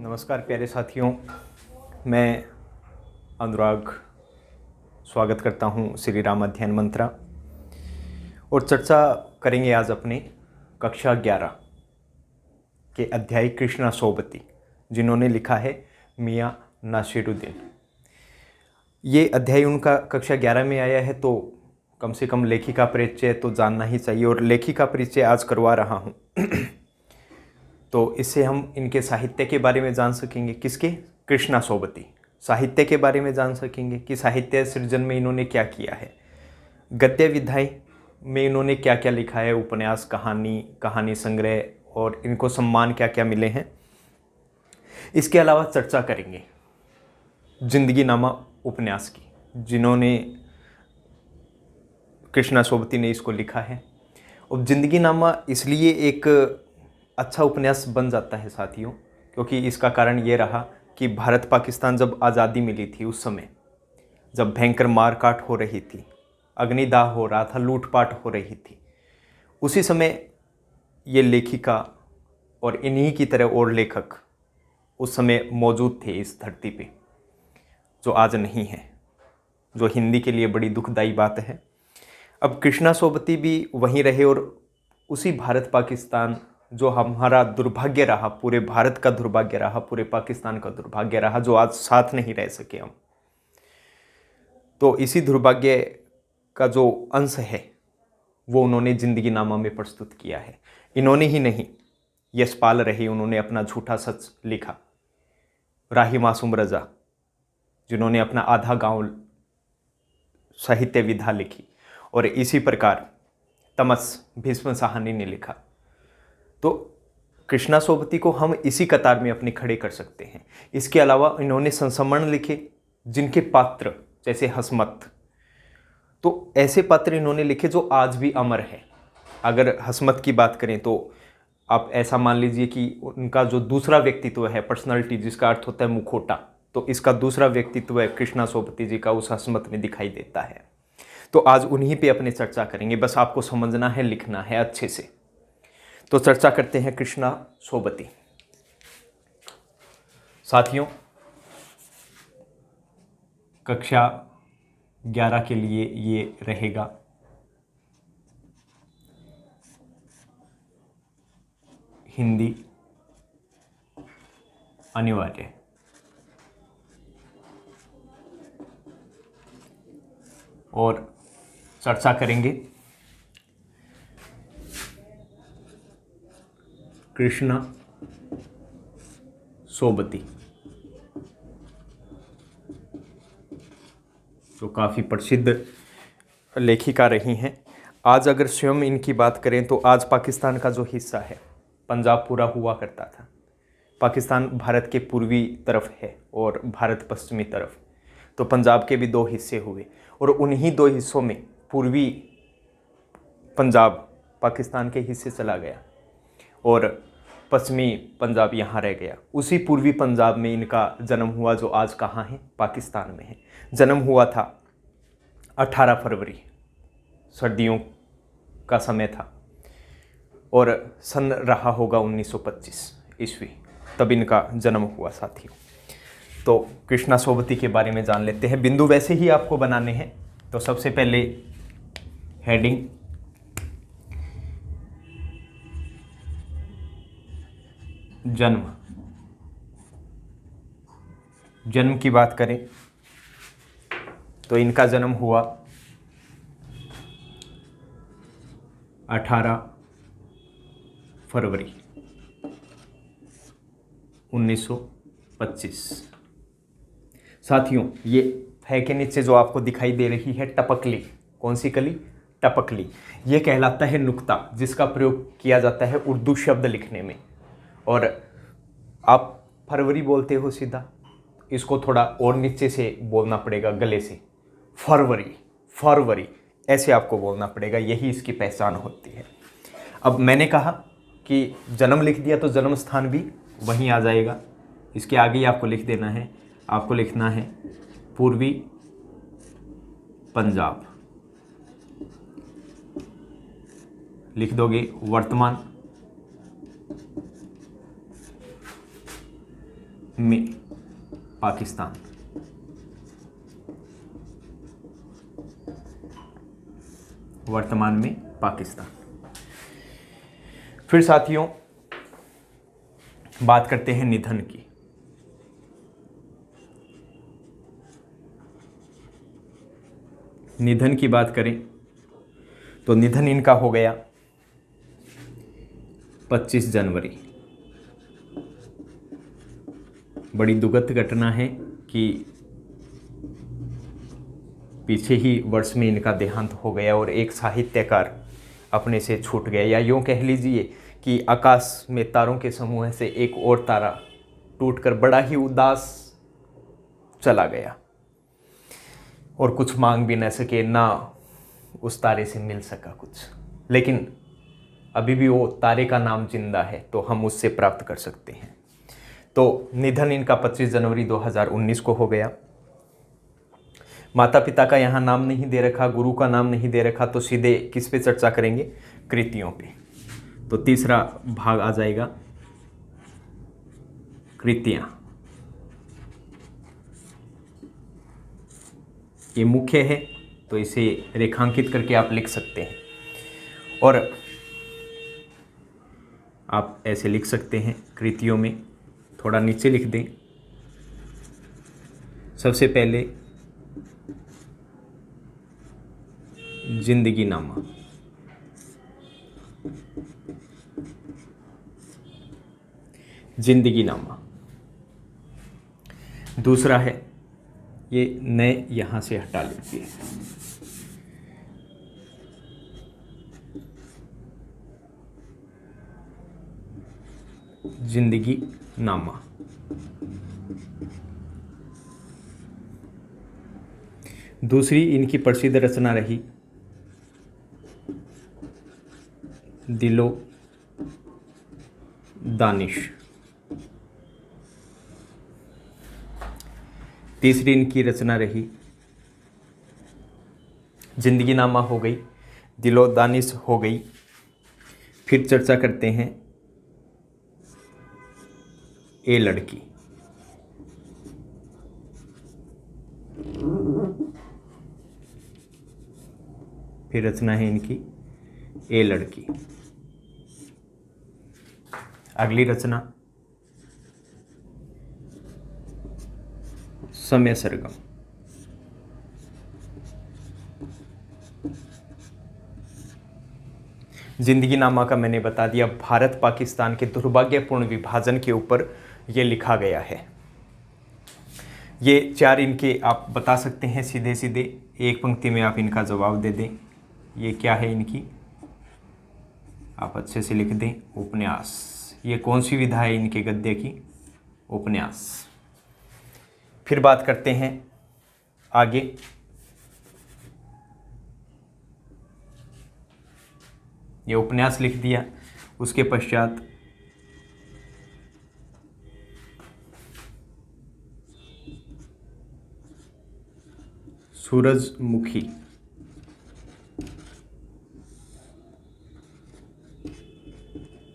नमस्कार प्यारे साथियों, मैं अनुराग स्वागत करता हूं श्री राम अध्ययन मंत्रा और चर्चा करेंगे आज अपने कक्षा 11 के अध्याय कृष्णा सोबती, जिन्होंने लिखा है मियाँ नासिरुद्दीन। ये अध्याय उनका कक्षा 11 में आया है, तो कम से कम लेखिका परिचय तो जानना ही चाहिए और लेखिका परिचय आज करवा रहा हूँ। तो इससे हम इनके साहित्य के बारे में जान सकेंगे। किसके? कृष्णा सोबती। साहित्य के बारे में जान सकेंगे कि साहित्य सृजन में इन्होंने क्या किया है, गद्य विधाएं में इन्होंने क्या क्या लिखा है, उपन्यास, कहानी संग्रह और इनको सम्मान क्या क्या मिले हैं। इसके अलावा चर्चा करेंगे जिंदगी नामा उपन्यास की, जिन्होंने कृष्णा सोबती ने इसको लिखा है। और जिंदगी नामा इसलिए एक अच्छा उपन्यास बन जाता है साथियों, क्योंकि इसका कारण ये रहा कि भारत पाकिस्तान जब आज़ादी मिली थी, उस समय जब भयंकर मारकाट हो रही थी, अग्निदाह हो रहा था, लूटपाट हो रही थी, उसी समय ये लेखिका और इन्हीं की तरह और लेखक उस समय मौजूद थे इस धरती पे, जो आज नहीं है, जो हिंदी के लिए बड़ी दुखदाई बात है। अब कृष्णा सोबती भी वहीं रहे और उसी भारत पाकिस्तान जो हमारा दुर्भाग्य रहा, पूरे भारत का दुर्भाग्य रहा, पूरे पाकिस्तान का दुर्भाग्य रहा, जो आज साथ नहीं रह सके हम, तो इसी दुर्भाग्य का जो अंश है वो उन्होंने जिंदगी नामा में प्रस्तुत किया है। इन्होंने ही नहीं, यशपाल रहे, उन्होंने अपना झूठा सच लिखा। राही मासूम रजा, जिन्होंने अपना आधा गांव साहित्य विधा लिखी, और इसी प्रकार तमस भीष्म साहनी ने लिखा। तो कृष्णा सोबती को हम इसी कतार में अपने खड़े कर सकते हैं। इसके अलावा इन्होंने संस्मरण लिखे, जिनके पात्र जैसे हसमत, तो ऐसे पात्र इन्होंने लिखे जो आज भी अमर है। अगर हसमत की बात करें तो आप ऐसा मान लीजिए कि उनका जो दूसरा व्यक्तित्व है, पर्सनालिटी, जिसका अर्थ होता है मुखोटा, तो इसका दूसरा व्यक्तित्व है कृष्णा सोबती जी का उस हसमत में दिखाई देता है। तो आज उन्हीं पे अपनी चर्चा करेंगे, बस आपको समझना है, लिखना है अच्छे से। तो चर्चा करते हैं कृष्णा सोबती। साथियों, कक्षा 11 के लिए ये रहेगा हिंदी अनिवार्य। और चर्चा करेंगे कृष्णा सोबती, जो काफ़ी प्रसिद्ध लेखिका रही हैं। आज अगर स्वयं इनकी बात करें तो आज पाकिस्तान का जो हिस्सा है, पंजाब पूरा हुआ करता था। पाकिस्तान भारत के पूर्वी तरफ है और भारत पश्चिमी तरफ, तो पंजाब के भी दो हिस्से हुए, और उन्हीं दो हिस्सों में पूर्वी पंजाब पाकिस्तान के हिस्से चला गया और पश्चिमी पंजाब यहाँ रह गया। उसी पूर्वी पंजाब में इनका जन्म हुआ, जो आज कहाँ है? पाकिस्तान में है। जन्म हुआ था 18 फरवरी, सर्दियों का समय था, और सन रहा होगा 1925 ईस्वी, तब इनका जन्म हुआ साथियों। तो कृष्णा सोबती के बारे में जान लेते हैं। बिंदु वैसे ही आपको बनाने हैं। तो सबसे पहले हेडिंग, जन्म की बात करें तो इनका जन्म हुआ 18 फरवरी 1925। साथियों, ये है के नीचे जो आपको दिखाई दे रही है टपकली, कौन सी कली? टपकली। ये कहलाता है नुक्ता, जिसका प्रयोग किया जाता है उर्दू शब्द लिखने में। और आप फरवरी बोलते हो सीधा, इसको थोड़ा और नीचे से बोलना पड़ेगा, गले से। फरवरी, फरवरी, ऐसे आपको बोलना पड़ेगा, यही इसकी पहचान होती है। अब मैंने कहा कि जन्म लिख दिया तो जन्म स्थान भी वहीं आ जाएगा। इसके आगे ही आपको लिख देना है, आपको लिखना है पूर्वी पंजाब। लिख दोगे वर्तमान में पाकिस्तान। वर्तमान में पाकिस्तान। फिर साथियों बात करते हैं निधन की। निधन की बात करें तो निधन इनका हो गया 25 जनवरी। बड़ी दुखद घटना है कि पीछे ही वर्ष में इनका देहांत हो गया और एक साहित्यकार अपने से छूट गया, या यूँ कह लीजिए कि आकाश में तारों के समूह से एक और तारा टूटकर बड़ा ही उदास चला गया और कुछ मांग भी न सके, ना उस तारे से मिल सका कुछ, लेकिन अभी भी वो तारे का नाम जिंदा है तो हम उससे प्राप्त कर सकते हैं। तो निधन इनका 25 जनवरी 2019 को हो गया। माता पिता का यहाँ नाम नहीं दे रखा, गुरु का नाम नहीं दे रखा, तो सीधे किस पे चर्चा करेंगे? कृतियों पे। तो तीसरा भाग आ जाएगा कृतियाँ। ये मुख्य है तो इसे रेखांकित करके आप लिख सकते हैं, और आप ऐसे लिख सकते हैं कृतियों में, थोड़ा नीचे लिख दें। सबसे पहले जिंदगी नामा। जिंदगी नामा। दूसरा है, ये नए यहां से हटा लीजिए, जिंदगी नामा। दूसरी इनकी प्रसिद्ध रचना रही दिलो दानिश। तीसरी इनकी रचना रही, जिंदगी नामा हो गई, दिलो दानिश हो गई। फिर चर्चा करते हैं ए लड़की। फिर रचना है इनकी ए लड़की। अगली रचना समय सरगम। जिंदगी नामा का मैंने बता दिया, भारत पाकिस्तान के दुर्भाग्यपूर्ण विभाजन के ऊपर ये लिखा गया है। ये चार इनके आप बता सकते हैं सीधे सीधे, एक पंक्ति में आप इनका जवाब दे दें। ये क्या है इनकी, आप अच्छे से लिख दें, उपन्यास। ये कौन सी विधा है इनके गद्य की? उपन्यास। फिर बात करते हैं आगे, ये उपन्यास लिख दिया, उसके पश्चात सूरजमुखी।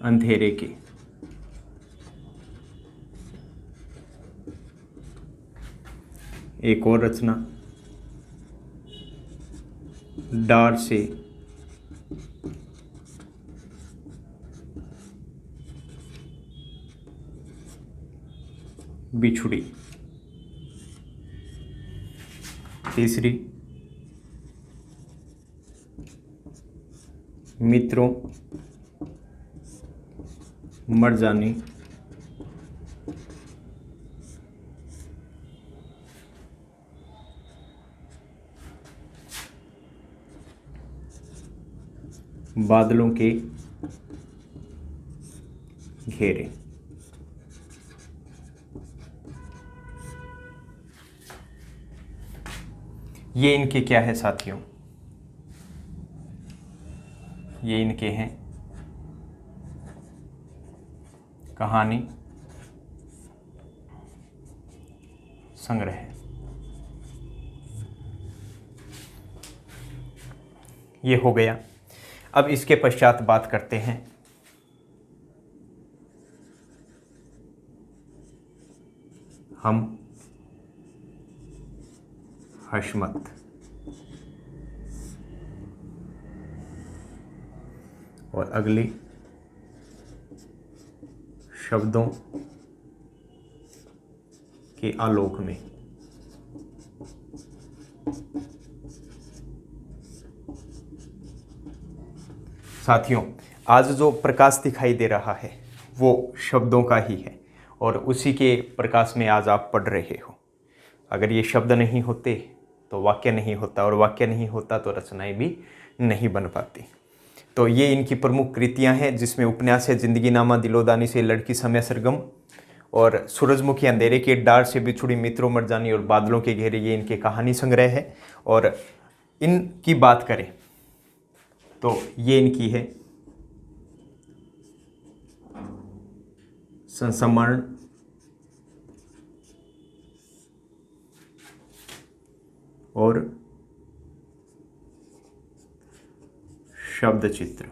अंधेरे के। एक और रचना डार से बिछुड़ी। तीसरी मित्रों मर जाने बादलों के घेरे। ये इनके क्या है साथियों? ये इनके हैं कहानी संग्रह। ये हो गया। अब इसके पश्चात बात करते हैं हम हशमत। और अगली शब्दों के आलोक में। साथियों, आज जो प्रकाश दिखाई दे रहा है वो शब्दों का ही है और उसी के प्रकाश में आज आप पढ़ रहे हो। अगर ये शब्द नहीं होते तो वाक्य नहीं होता और वाक्य नहीं होता तो रचनाएं भी नहीं बन पाती। तो ये इनकी प्रमुख कृतियां हैं, जिसमें उपन्यास है जिंदगीनामा, दिलोदानी से लड़की समय सरगम, और सूरजमुखी अंधेरे के डार से बिछुड़ी मित्रों मरजानी और बादलों के घेरे, ये इनके कहानी संग्रह है। और इनकी बात करें तो ये इनकी है संस्मरण और शब्द चित्र।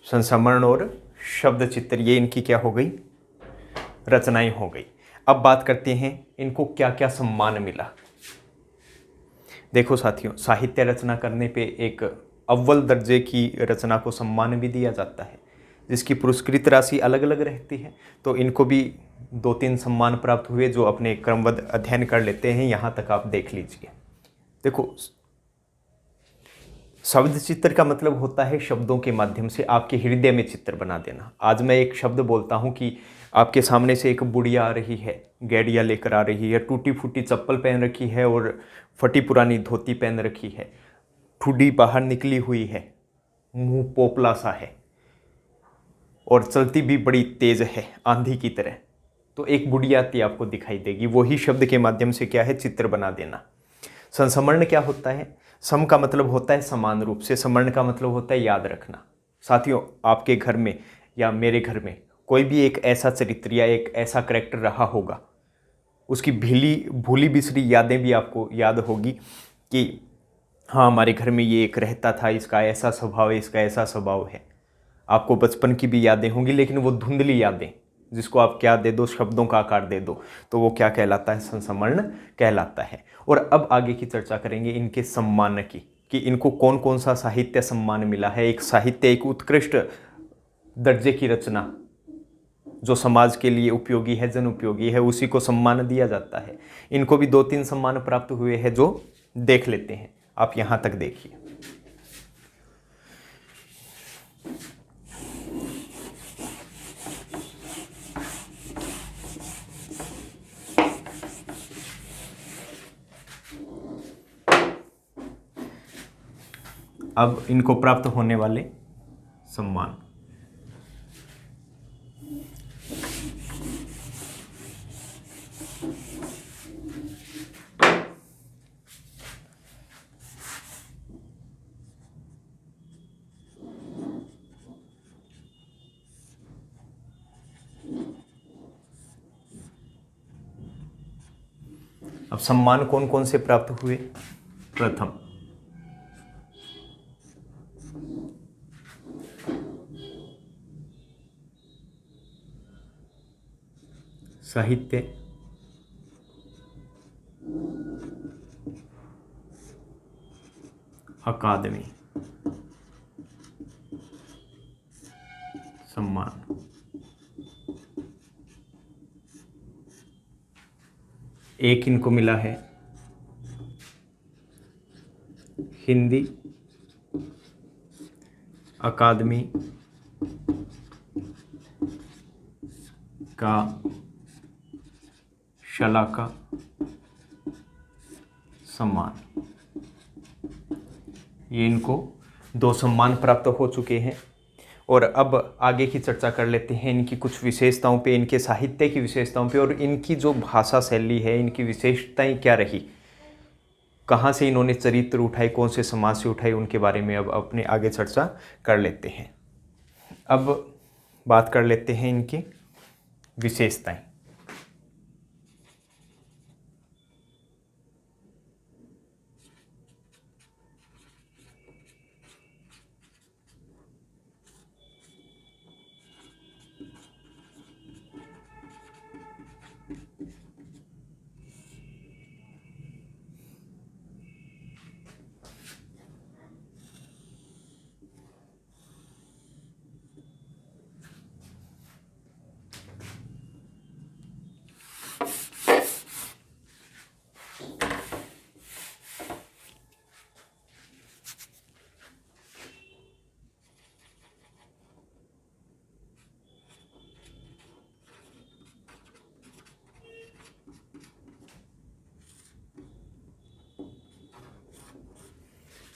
संस्मरण और शब्द चित्र, ये इनकी क्या हो गई, रचनाएं हो गई। अब बात करते हैं इनको क्या क्या सम्मान मिला। देखो साथियों, साहित्य रचना करने पे एक अव्वल दर्जे की रचना को सम्मान भी दिया जाता है, जिसकी पुरस्कृत राशि अलग अलग रहती है। तो इनको भी 2-3 सम्मान प्राप्त हुए, जो अपने क्रमबद्ध अध्ययन कर लेते हैं। यहाँ तक आप देख लीजिए। देखो, शब्द चित्र का मतलब होता है शब्दों के माध्यम से आपके हृदय में चित्र बना देना। आज मैं एक शब्द बोलता हूँ कि आपके सामने से एक बुढ़िया आ रही है, गैडिया लेकर आ रही है, टूटी फूटी चप्पल पहन रखी है और फटी पुरानी धोती पहन रखी है, ठुड्डी बाहर निकली हुई है, मुंह पोपला सा है और चलती भी बड़ी तेज है आंधी की तरह। तो एक बुढ़िया आती आपको दिखाई देगी। वही शब्द के माध्यम से क्या है, चित्र बना देना। संस्मरण क्या होता है? सम का मतलब होता है समान रूप से, स्मरण का मतलब होता है याद रखना। साथियों, आपके घर में या मेरे घर में कोई भी एक ऐसा चरित्र या एक ऐसा करैक्टर रहा होगा, उसकी भूली बिसरी यादें भी आपको याद होगी कि हाँ, हमारे घर में ये एक रहता था, इसका ऐसा स्वभाव है, इसका ऐसा स्वभाव है। आपको बचपन की भी यादें होंगी, लेकिन वो धुंधली यादें, जिसको आप क्या दे दो, शब्दों का आकार दे दो, तो वो क्या कहलाता है, संस्मरण कहलाता है। और अब आगे की चर्चा करेंगे इनके सम्मान की, कि इनको कौन कौन सा साहित्य सम्मान मिला है। एक साहित्य, एक उत्कृष्ट दर्जे की रचना जो समाज के लिए उपयोगी है, जन उपयोगी है, उसी को सम्मान दिया जाता है। इनको भी 2-3 सम्मान प्राप्त हुए हैं, जो देख लेते हैं। आप यहां तक देखिए। अब इनको प्राप्त होने वाले सम्मान। अब सम्मान कौन कौन से प्राप्त हुए? प्रथम, साहित्य अकादमी सम्मान। एक इनको मिला है हिंदी अकादमी का शलाका सम्मान। ये इनको 2 सम्मान प्राप्त हो चुके हैं। और अब आगे की चर्चा कर लेते हैं इनकी कुछ विशेषताओं पे, इनके साहित्य की विशेषताओं पे, और इनकी जो भाषा शैली है, इनकी विशेषताएं क्या रही, कहाँ से इन्होंने चरित्र उठाए, कौन से समाज से उठाए, उनके बारे में अब अपने आगे चर्चा कर लेते हैं। अब बात कर लेते हैं इनकी विशेषताएं।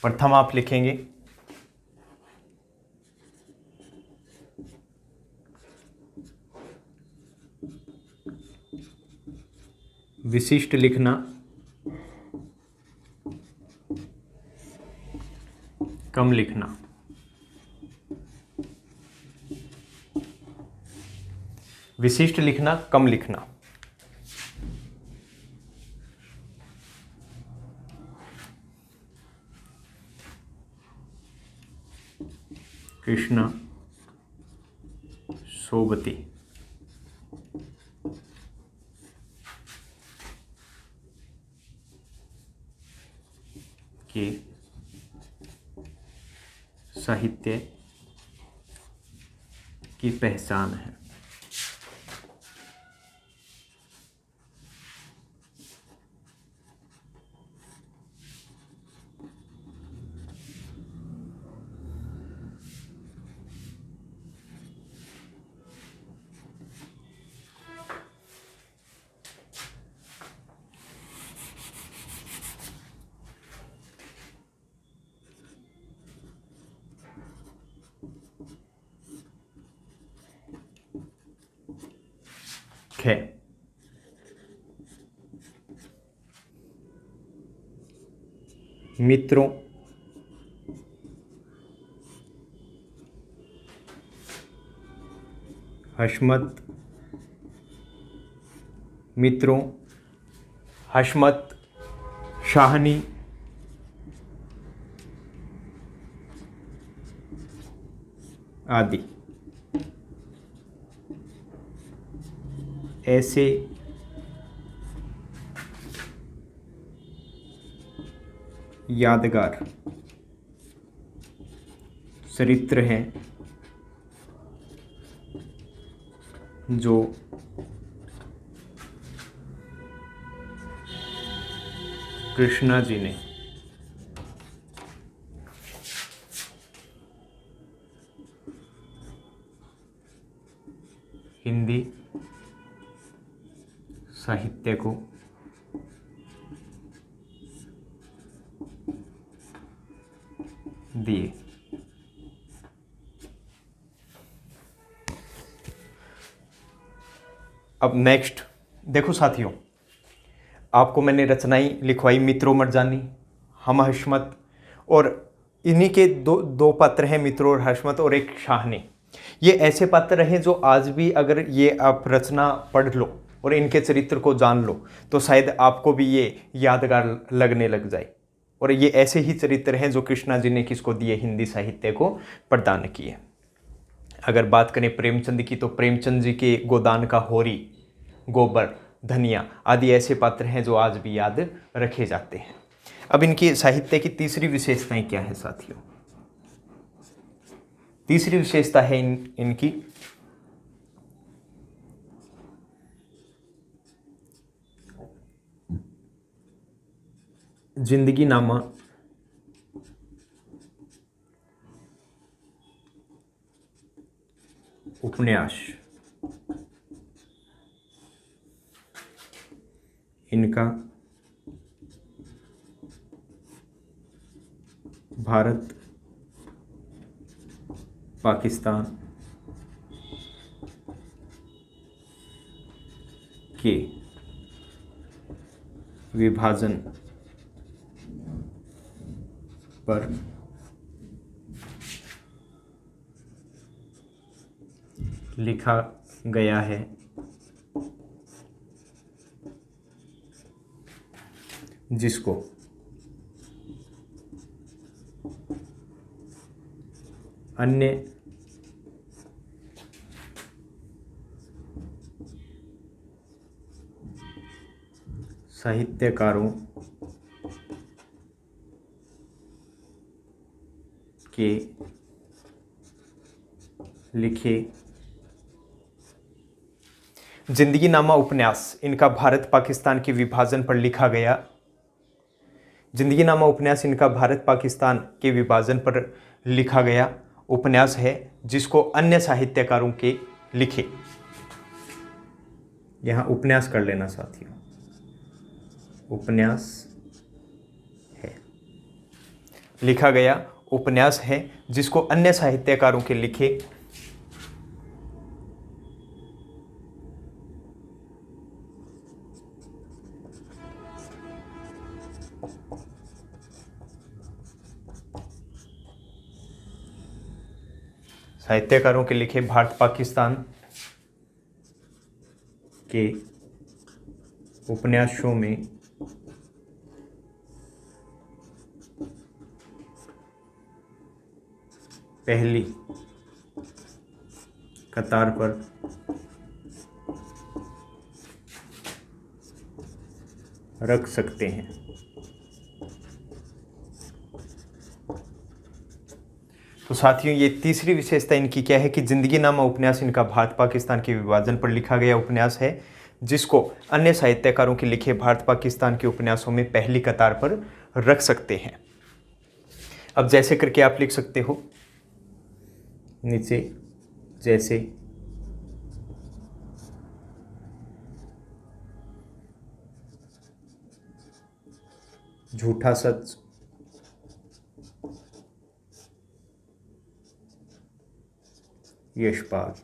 प्रथम आप लिखेंगे विशिष्ट लिखना, कम लिखना। विशिष्ट लिखना, कम लिखना। कृष्णा सोबती के साहित्य की पहचान है। है मित्रों, हशमत, मित्रों, हशमत, शाहनी, आदि ऐसे यादगार चरित्र हैं जो कृष्णा जी ने हिंदी साहित्य को दिए। अब नेक्स्ट देखो साथियों, आपको मैंने रचनाएं लिखवाई मित्रों मरजानी, हम हशमत, और इन्हीं के दो पात्र हैं, मित्रों और हशमत, और एक शाहनी। ये ऐसे पात्र हैं जो आज भी अगर ये आप रचना पढ़ लो और इनके चरित्र को जान लो तो शायद आपको भी ये यादगार लगने लग जाए। और ये ऐसे ही चरित्र हैं जो कृष्णा जी ने किसको दिए, हिंदी साहित्य को प्रदान किए। अगर बात करें प्रेमचंद की तो प्रेमचंद जी के गोदान का होरी, गोबर, धनिया आदि ऐसे पात्र हैं जो आज भी याद रखे जाते हैं। अब इनकी साहित्य की तीसरी विशेषताएं क्या है साथियों? तीसरी विशेषता है इनकी जिंदगी नामा उपन्यास। इनका भारत पाकिस्तान के विभाजन पर लिखा गया है, जिसको अन्य साहित्यकारों के लिखे जिंदगी नामा उपन्यास इनका भारत पाकिस्तान के विभाजन पर लिखा गया। जिंदगी नामा उपन्यास इनका भारत पाकिस्तान के विभाजन पर लिखा गया उपन्यास है, जिसको अन्य साहित्यकारों के लिखे। यहां उपन्यास कर लेना साथियों, उपन्यास है। लिखा गया उपन्यास है जिसको अन्य साहित्यकारों के लिखे भारत पाकिस्तान के उपन्यासों में पहली कतार पर रख सकते हैं। तो साथियों, ये तीसरी विशेषता इनकी क्या है कि जिंदगी नामा उपन्यास इनका भारत पाकिस्तान के विभाजन पर लिखा गया उपन्यास है जिसको अन्य साहित्यकारों के लिखे भारत पाकिस्तान के उपन्यासों में पहली कतार पर रख सकते हैं। अब जैसे करके आप लिख सकते हो नीचे, जैसे झूठा सच, यशपाल,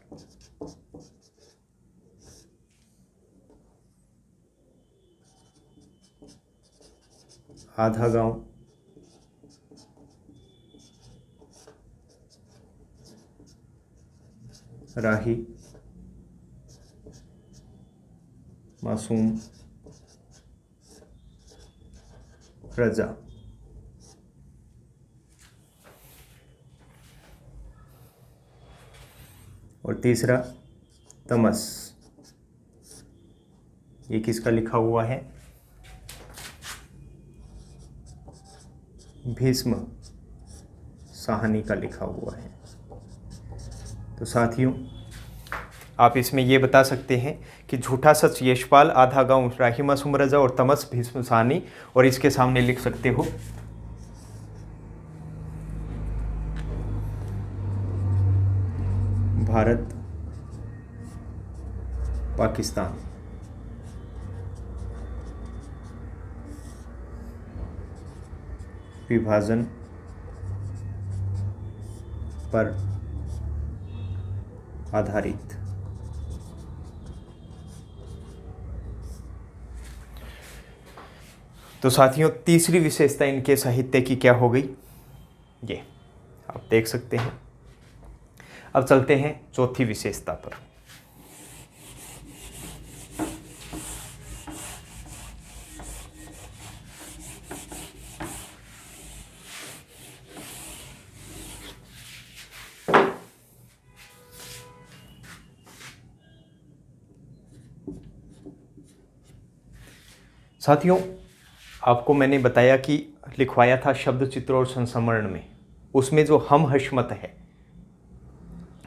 आधा गांव, राही, मासूम, रजा। और तीसरा तमस, ये किसका लिखा हुआ है? भीष्म साहनी का लिखा हुआ है। तो साथियों, आप इसमें ये बता सकते हैं कि झूठा सच यशपाल, आधा गांव राही, मासूम, रजा और तमस भीष्म साहनी, और इसके सामने लिख सकते हो भारत पाकिस्तान। विभाजन पर आधारित। तो साथियों, तीसरी विशेषता इनके साहित्य की क्या हो गई, ये आप देख सकते हैं। अब चलते हैं चौथी विशेषता पर। साथियों, आपको मैंने बताया कि लिखवाया था शब्द चित्र और संस्मरण में, उसमें जो हम हशमत है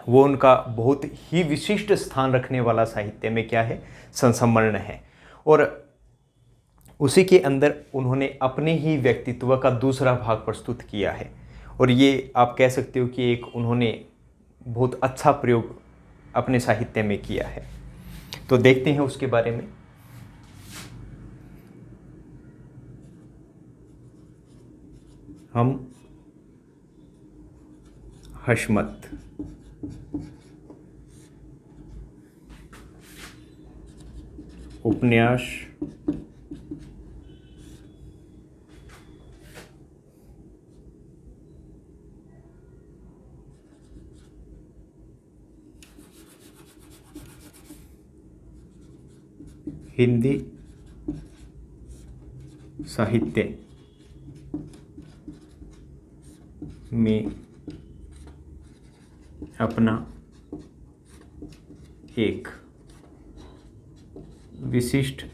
वो उनका बहुत ही विशिष्ट स्थान रखने वाला साहित्य में क्या है, संस्मरण है। और उसी के अंदर उन्होंने अपने ही व्यक्तित्व का दूसरा भाग प्रस्तुत किया है, और ये आप कह सकते हो कि एक उन्होंने बहुत अच्छा प्रयोग अपने साहित्य में किया है। तो देखते हैं उसके बारे में। हम हशमत, उपन्यास हिंदी साहित्य में अपना एक विशिष्ट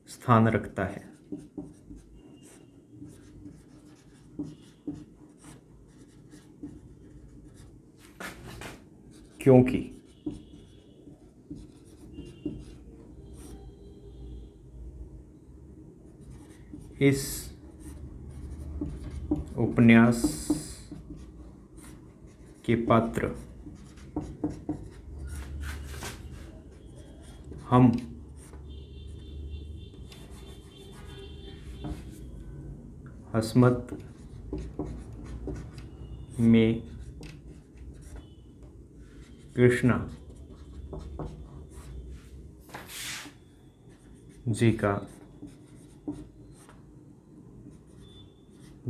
स्थान रखता है, क्योंकि इस उपन्यास के पात्र हम अस्मत् में कृष्णा जी का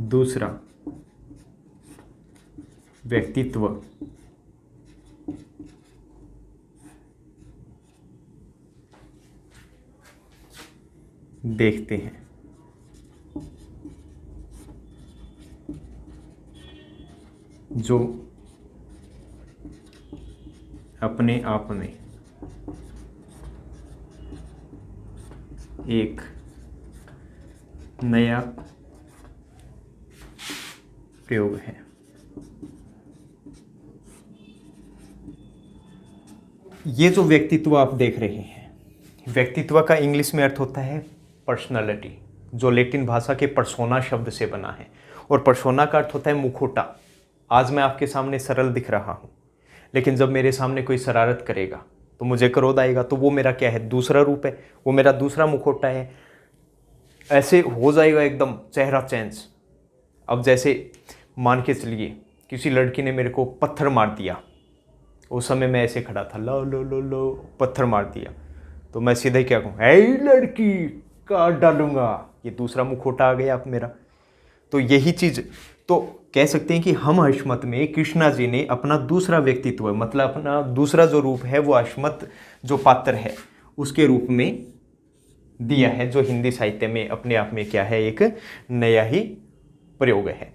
दूसरा व्यक्तित्व देखते हैं। जो अपने आप में एक नया प्रयोग है। ये जो व्यक्तित्व आप देख रहे हैं, व्यक्तित्व का इंग्लिश में अर्थ होता है पर्सनालिटी, जो लैटिन भाषा के पर्सोना शब्द से बना है। और पर्सोना का अर्थ होता है मुखौटा। आज मैं आपके सामने सरल दिख रहा हूँ, लेकिन जब मेरे सामने कोई शरारत करेगा तो मुझे क्रोध आएगा, तो वो मेरा क्या है? दूसरा रूप है, वो मेरा दूसरा मुखौटा है। ऐसे हो जाएगा एकदम चेहरा चेंज। अब जैसे मान के चलिए किसी लड़की ने मेरे को पत्थर मार दिया, उस समय मैं ऐसे खड़ा था, लो लो लो लो, पत्थर मार दिया, तो मैं सीधे क्या कहूँ? ऐ लड़की काट डालूंगा। ये दूसरा मुखौटा आ गया अब मेरा। तो यही चीज़ तो कह सकते हैं कि हम हशमत में कृष्णा जी ने अपना दूसरा व्यक्तित्व, मतलब अपना दूसरा जो रूप है, वो हशमत जो पात्र है उसके रूप में दिया है, जो हिंदी साहित्य में अपने आप में क्या है? एक नया ही प्रयोग है।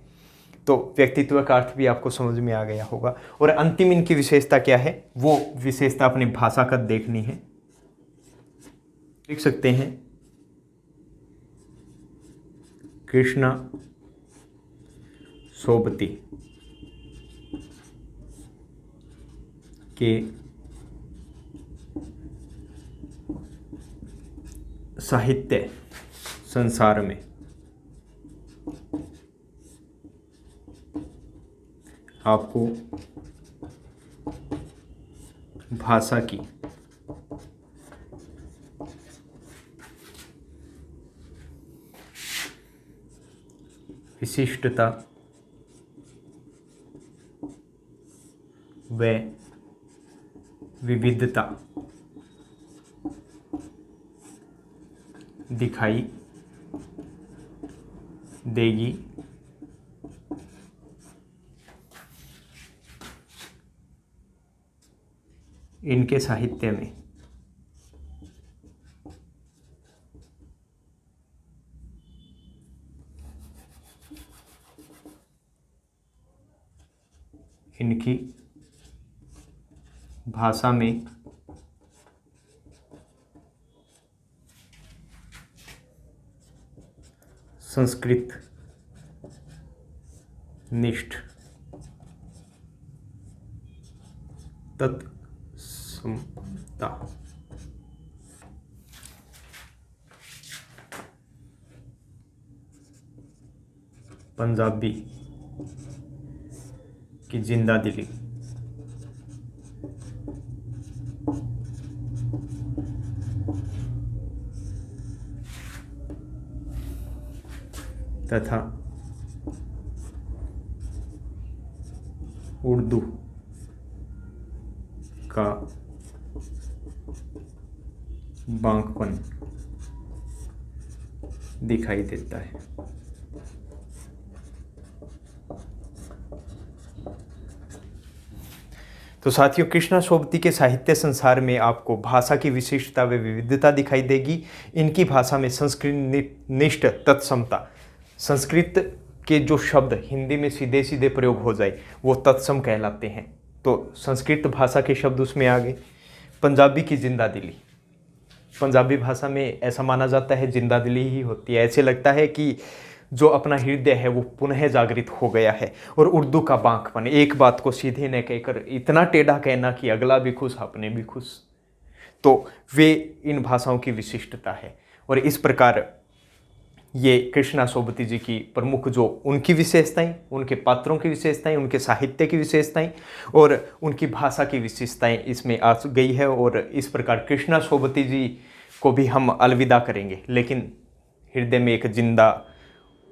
तो व्यक्तित्व का अर्थ भी आपको समझ में आ गया होगा। और अंतिम इनकी विशेषता क्या है? वो विशेषता अपनी भाषा का देखनी है। लिख सकते हैं कृष्णा सोबती के साहित्य संसार में आपको भाषा की विशिष्टता व विविधता दिखाई देगी। इनके साहित्य में इनकी भाषा में संस्कृत निष्ठ तत्समता पंजाबी की जिंदा दिली तथा उर्दू का बांकपन दिखाई देता है। तो साथियों, कृष्णा सोबती के साहित्य संसार में आपको भाषा की विशिष्टता व विविधता दिखाई देगी। इनकी भाषा में संस्कृत निष्ठ तत्समता, संस्कृत के जो शब्द हिंदी में सीधे सीधे प्रयोग हो जाए वो तत्सम कहलाते हैं। तो संस्कृत भाषा के शब्द उसमें आ गए। पंजाबी की जिंदा दिली, पंजाबी भाषा में ऐसा माना जाता है जिंदा दिली ही होती है। ऐसे लगता है कि जो अपना हृदय है वो पुनः जागृत हो गया है। और उर्दू का बांकपन, एक बात को सीधे न कहकर इतना टेढ़ा कहना कि अगला भी खुश अपने भी खुश, तो वे इन भाषाओं की विशिष्टता है। और इस प्रकार ये कृष्णा सोबती जी की प्रमुख जो उनकी विशेषताएं, उनके पात्रों की विशेषताएं, उनके साहित्य की विशेषताएं और उनकी भाषा की विशेषताएं इसमें आ गई है। और इस प्रकार कृष्णा सोबती जी को भी हम अलविदा करेंगे, लेकिन हृदय में एक जिंदा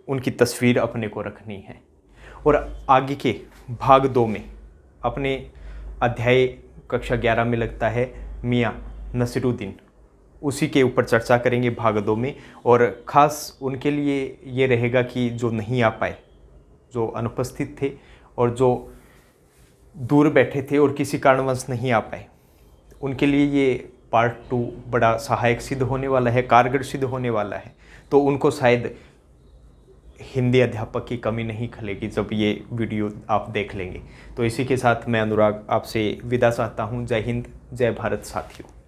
उनकी तस्वीर अपने को रखनी है। और आगे के भाग 2 में अपने अध्याय कक्षा 11 में लगता है मियाँ नसीरुद्दीन, उसी के ऊपर चर्चा करेंगे भाग 2 में। और ख़ास उनके लिए ये रहेगा कि जो नहीं आ पाए, जो अनुपस्थित थे और जो दूर बैठे थे और किसी कारणवश नहीं आ पाए, उनके लिए ये पार्ट 2 बड़ा सहायक सिद्ध होने वाला है, कारगर सिद्ध होने वाला है। तो उनको शायद हिंदी अध्यापक की कमी नहीं खलेगी जब ये वीडियो आप देख लेंगे। तो इसी के साथ मैं अनुराग आपसे विदा चाहता हूँ। जय हिंद, जय भारत साथियों।